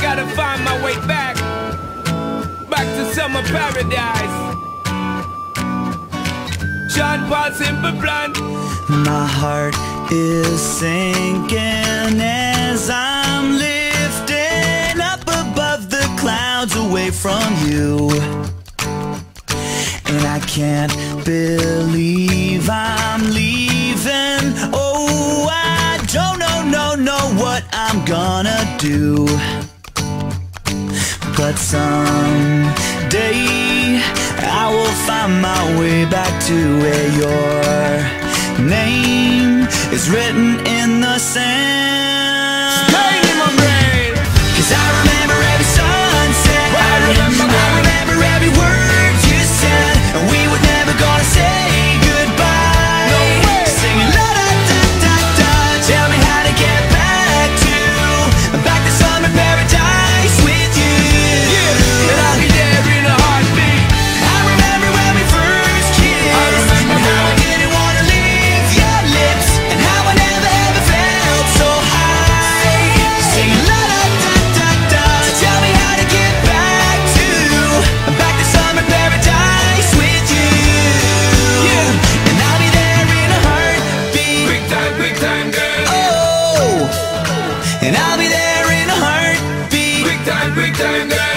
gotta find my way back to summer paradise. Sean Paul, Simple Plan. My heart is sinking as I'm lifting up above the clouds away from you. And I can't believe I'm leaving. Oh, I don't know what I'm gonna do. But someday I will find my way back to where your name is written in the sand. Staying in my brain. 'Cause I remember every sunset, I remember every word you said, and we were never gonna say goodbye. No way. Singing la da da da da. Tell me how to get back to summer paradise with you. Yeah, and I'll be there in a heartbeat. I remember when we first kissed, I remember and how I didn't wanna leave your lips, and how I never ever felt so high. Singing la da da da da. So tell me how to get back to summer paradise with you. Yeah. And I'll be there in a heartbeat. Quick time, girl. Oh, and I'll be there in a heartbeat. Quick time, girl.